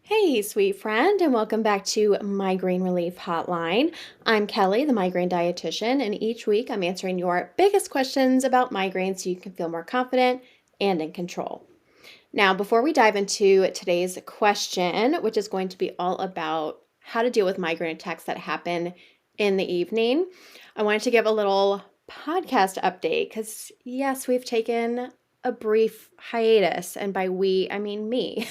Hey, sweet friend, and welcome back to Migraine Relief Hotline. I'm Kelli, the migraine dietitian, and each week I'm answering your biggest questions about migraines so you can feel more confident and in control. Now, before we dive into today's question, which is going to be all about how to deal with migraine attacks that happen in the evening, I wanted to give a little podcast update because, yes, we've taken a brief hiatus, and by we, I mean me.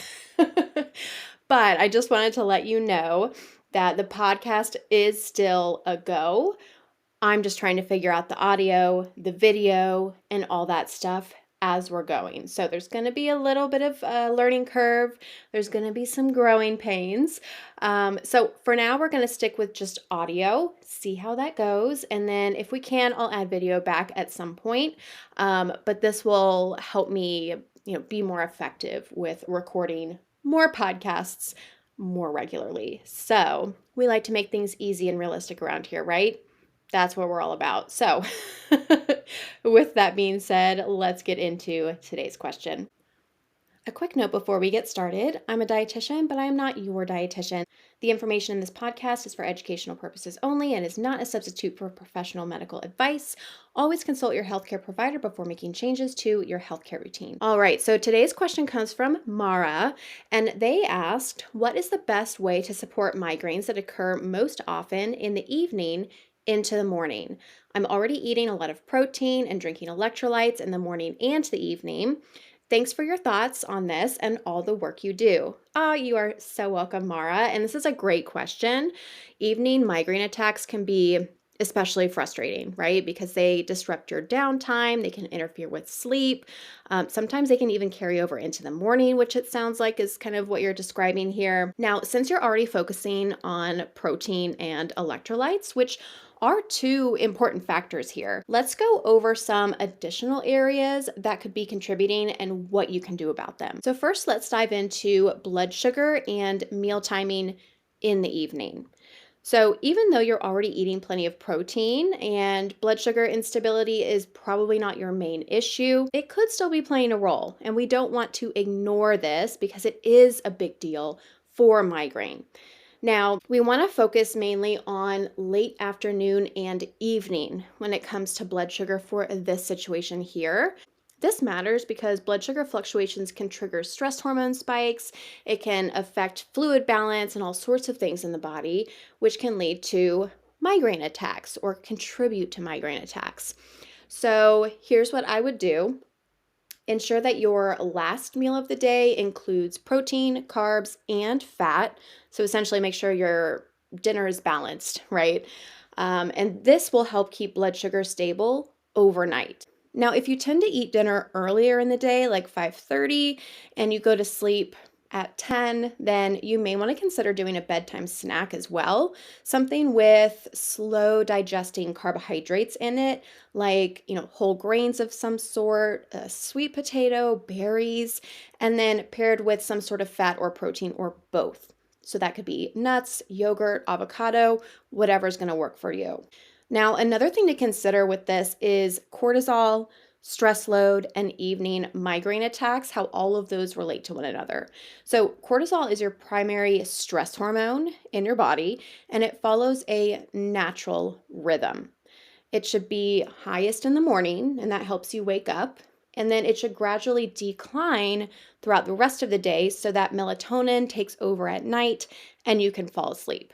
But I just wanted to let you know that the podcast is still a go. I'm just trying to figure out the audio, the video, and all that stuff as we're going. So there's going to be a little bit of a learning curve. There's going to be some growing pains. So for now, we're going to stick with just audio, see how that goes. And then if we can, I'll add video back at some point. But this will help me, be more effective with recording more podcasts more regularly. So we like to make things easy and realistic around here, right? That's what we're all about. So, with that being said, let's get into today's question. A quick note before we get started, I'm a dietitian, but I am not your dietitian. The information in this podcast is for educational purposes only and is not a substitute for professional medical advice. Always consult your healthcare provider before making changes to your healthcare routine. All right, so today's question comes from Mara, and they asked, what is the best way to support migraines that occur most often in the evening into the morning? I'm already eating a lot of protein and drinking electrolytes in the morning and the evening. Thanks for your thoughts on this and all the work you do. You are so welcome, Mara. And this is a great question. Evening migraine attacks can be especially frustrating, right? Because they disrupt your downtime, they can interfere with sleep. Sometimes they can even carry over into the morning, which it sounds like is kind of what you're describing here. Now, since you're already focusing on protein and electrolytes, which are two important factors here, let's go over some additional areas that could be contributing and what you can do about them. So first, let's dive into blood sugar and meal timing in the evening. So even though you're already eating plenty of protein and blood sugar instability is probably not your main issue, it could still be playing a role. And we don't want to ignore this because it is a big deal for migraine. Now, we want to focus mainly on late afternoon and evening when it comes to blood sugar for this situation here. This matters because blood sugar fluctuations can trigger stress hormone spikes, it can affect fluid balance and all sorts of things in the body, which can lead to migraine attacks or contribute to migraine attacks. So here's what I would do. Ensure that your last meal of the day includes protein, carbs, and fat. So essentially make sure your dinner is balanced, right? And this will help keep blood sugar stable overnight. Now, if you tend to eat dinner earlier in the day, like 5:30, and you go to sleep at 10, then you may want to consider doing a bedtime snack as well. Something with slow digesting carbohydrates in it, like, whole grains of some sort, a sweet potato, berries, and then paired with some sort of fat or protein or both. So that could be nuts, yogurt, avocado, whatever's going to work for you. Now, another thing to consider with this is cortisol, stress load, and evening migraine attacks, how all of those relate to one another. So, cortisol is your primary stress hormone in your body, and it follows a natural rhythm. It should be highest in the morning, and that helps you wake up. And then it should gradually decline throughout the rest of the day so that melatonin takes over at night and you can fall asleep.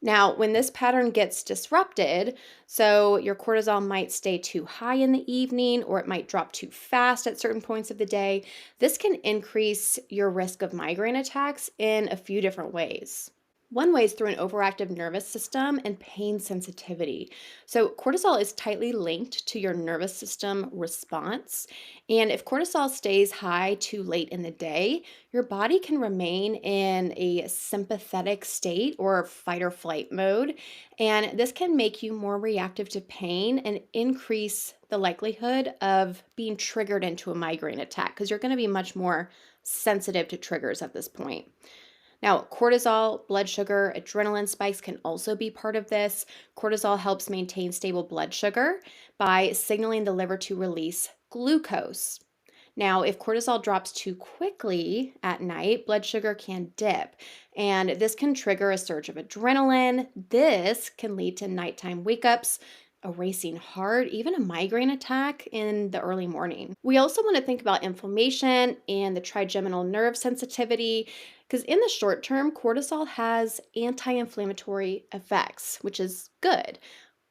Now, when this pattern gets disrupted, so your cortisol might stay too high in the evening or it might drop too fast at certain points of the day, this can increase your risk of migraine attacks in a few different ways. One way is through an overactive nervous system and pain sensitivity. So, cortisol is tightly linked to your nervous system response. And if cortisol stays high too late in the day, your body can remain in a sympathetic state or fight or flight mode. And this can make you more reactive to pain and increase the likelihood of being triggered into a migraine attack because you're going to be much more sensitive to triggers at this point. Now, cortisol, blood sugar, adrenaline spikes can also be part of this. Cortisol helps maintain stable blood sugar by signaling the liver to release glucose. Now, if cortisol drops too quickly at night, blood sugar can dip, and this can trigger a surge of adrenaline. This can lead to nighttime wake ups, a racing heart, even a migraine attack in the early morning. We also want to think about inflammation and the trigeminal nerve sensitivity, because in the short term, cortisol has anti inflammatory effects, which is good.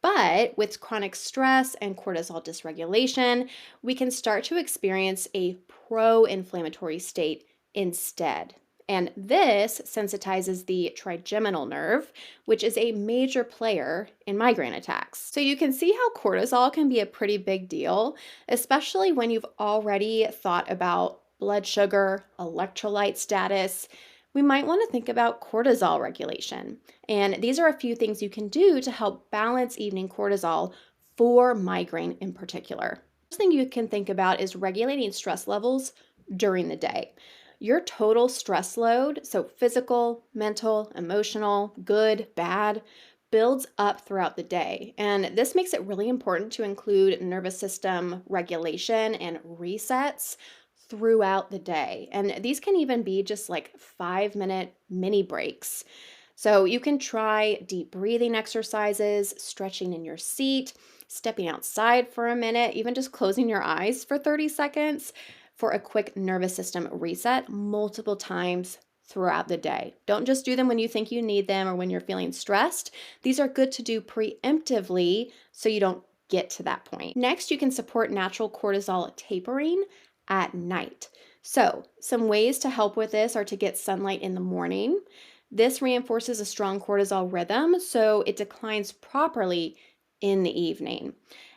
But with chronic stress and cortisol dysregulation, we can start to experience a pro inflammatory state instead. And this sensitizes the trigeminal nerve, which is a major player in migraine attacks. So you can see how cortisol can be a pretty big deal, especially when you've already thought about blood sugar, electrolyte status. We might want to think about cortisol regulation. And these are a few things you can do to help balance evening cortisol for migraine in particular. First thing you can think about is regulating stress levels during the day. Your total stress load, so physical, mental, emotional, good, bad, builds up throughout the day. And this makes it really important to include nervous system regulation and resets throughout the day. And these can even be just like 5-minute mini breaks. So you can try deep breathing exercises, stretching in your seat, stepping outside for a minute, even just closing your eyes for 30 seconds for a quick nervous system reset multiple times throughout the day. Don't just do them when you think you need them or when you're feeling stressed. These are good to do preemptively so you don't get to that point. Next, you can support natural cortisol tapering at night. So, some ways to help with this are to get sunlight in the morning. This reinforces a strong cortisol rhythm, so it declines properly in the evening.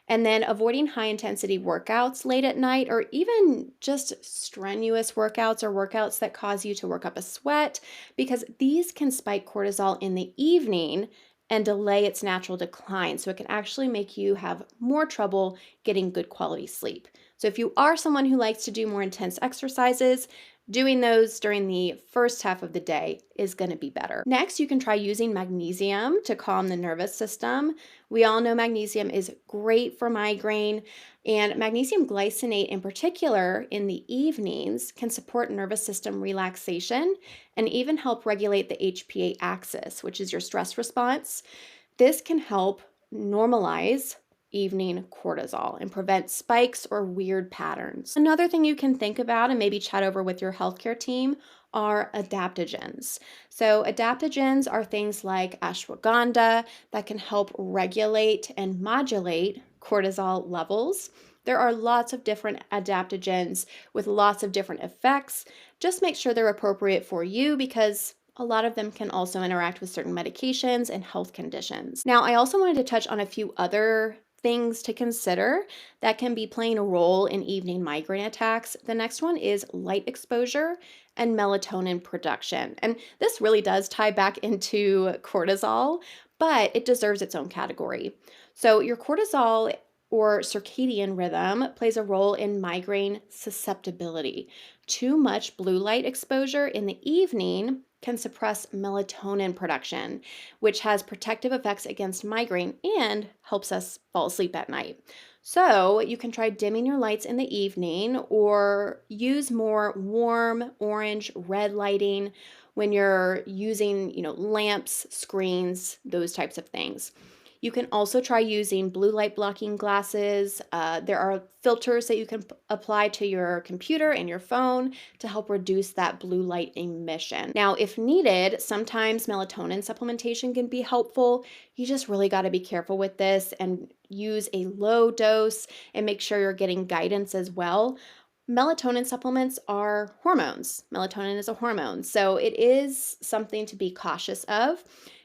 And then avoiding high intensity workouts late at night, or even just strenuous workouts or workouts that cause you to work up a sweat, because these can spike cortisol in the evening and delay its natural decline. So it can actually make you have more trouble getting good quality sleep. So if you are someone who likes to do more intense exercises, doing those during the first half of the day is going to be better. Next, you can try using magnesium to calm the nervous system. We all know magnesium is great for migraine, and magnesium glycinate in particular in the evenings can support nervous system relaxation and even help regulate the HPA axis, which is your stress response. This can help normalize evening cortisol and prevent spikes or weird patterns. Another thing you can think about and maybe chat over with your healthcare team are adaptogens. So, adaptogens are things like ashwagandha that can help regulate and modulate cortisol levels. There are lots of different adaptogens with lots of different effects. Just make sure they're appropriate for you because a lot of them can also interact with certain medications and health conditions. Now, I also wanted to touch on a few other things to consider that can be playing a role in evening migraine attacks. The next one is light exposure and melatonin production. And this really does tie back into cortisol, but it deserves its own category. So, your cortisol or circadian rhythm plays a role in migraine susceptibility. Too much blue light exposure in the evening can suppress melatonin production, which has protective effects against migraine and helps us fall asleep at night. So, you can try dimming your lights in the evening or use more warm orange red lighting when you're using, lamps, screens, those types of things. You can also try using blue light blocking glasses. There are filters that you can apply to your computer and your phone to help reduce that blue light emission. Now, if needed, sometimes melatonin supplementation can be helpful. You just really got to be careful with this and use a low dose and make sure you're getting guidance as well. Melatonin supplements are hormones. Melatonin is a hormone, so it is something to be cautious of.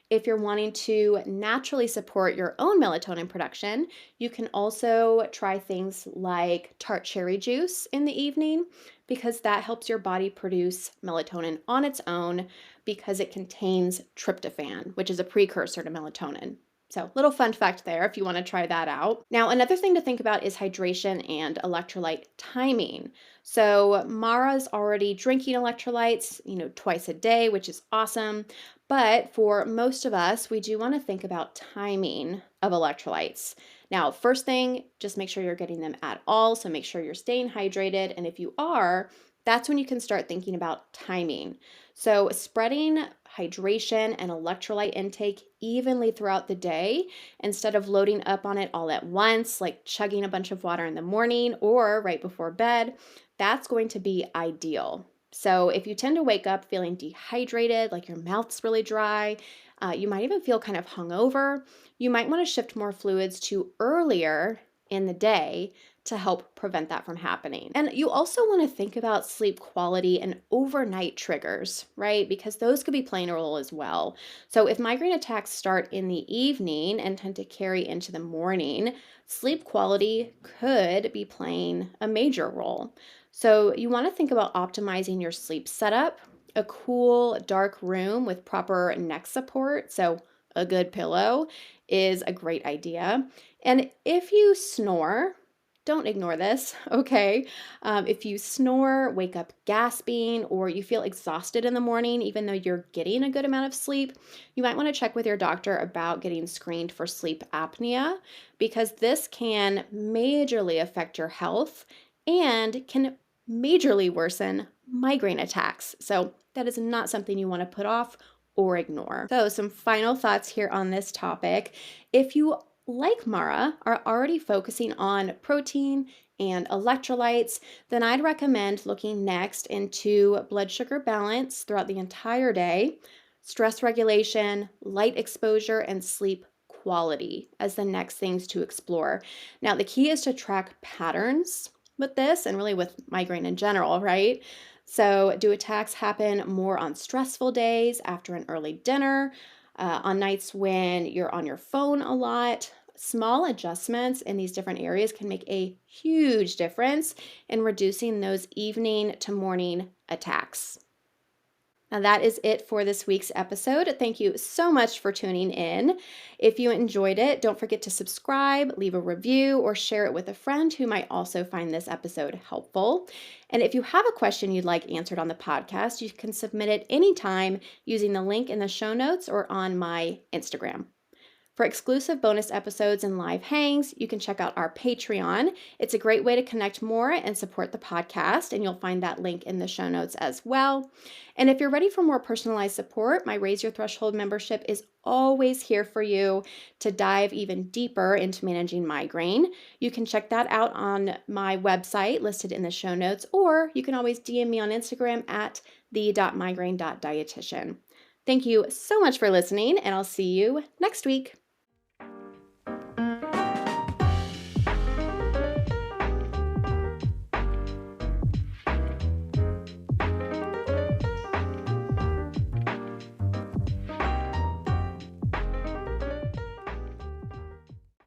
If you're wanting to naturally support your own melatonin production, you can also try things like tart cherry juice in the evening because that helps your body produce melatonin on its own because it contains tryptophan, which is a precursor to melatonin. So, little fun fact there if you want to try that out. Now, another thing to think about is hydration and electrolyte timing. So, Mara's already drinking electrolytes, twice a day, which is awesome. But for most of us, we do want to think about timing of electrolytes. Now, first thing, just make sure you're getting them at all. So make sure you're staying hydrated. And if you are, that's when you can start thinking about timing. So spreading hydration and electrolyte intake evenly throughout the day instead of loading up on it all at once, like chugging a bunch of water in the morning or right before bed, that's going to be ideal. So if you tend to wake up feeling dehydrated, like your mouth's really dry, you might even feel kind of hungover, you might want to shift more fluids to earlier in the day to help prevent that from happening. And you also want to think about sleep quality and overnight triggers, right? Because those could be playing a role as well. So if migraine attacks start in the evening and tend to carry into the morning, sleep quality could be playing a major role. So you want to think about optimizing your sleep setup, a cool, dark room with proper neck support. So a good pillow is a great idea. And if you snore, don't ignore this, okay? If you snore, wake up gasping, or you feel exhausted in the morning, even though you're getting a good amount of sleep, you might want to check with your doctor about getting screened for sleep apnea because this can majorly affect your health and can majorly worsen migraine attacks. So that is not something you want to put off or ignore. So some final thoughts here on this topic. If you, like Mara, are already focusing on protein and electrolytes, then I'd recommend looking next into blood sugar balance throughout the entire day, stress regulation, light exposure, and sleep quality as the next things to explore. Now, the key is to track patterns with this and really with migraine in general, right? So, do attacks happen more on stressful days after an early dinner, on nights when you're on your phone a lot? Small adjustments in these different areas can make a huge difference in reducing those evening to morning attacks. Now, that is it for this week's episode. Thank you so much for tuning in. If you enjoyed it, don't forget to subscribe, leave a review, or share it with a friend who might also find this episode helpful. And if you have a question you'd like answered on the podcast, you can submit it anytime using the link in the show notes or on my Instagram. For exclusive bonus episodes and live hangs, you can check out our Patreon. It's a great way to connect more and support the podcast, and you'll find that link in the show notes as well. And if you're ready for more personalized support, my Raise Your Threshold membership is always here for you to dive even deeper into managing migraine. You can check that out on my website listed in the show notes, or you can always DM me on Instagram at the.migraine.dietitian. Thank you so much for listening, and I'll see you next week.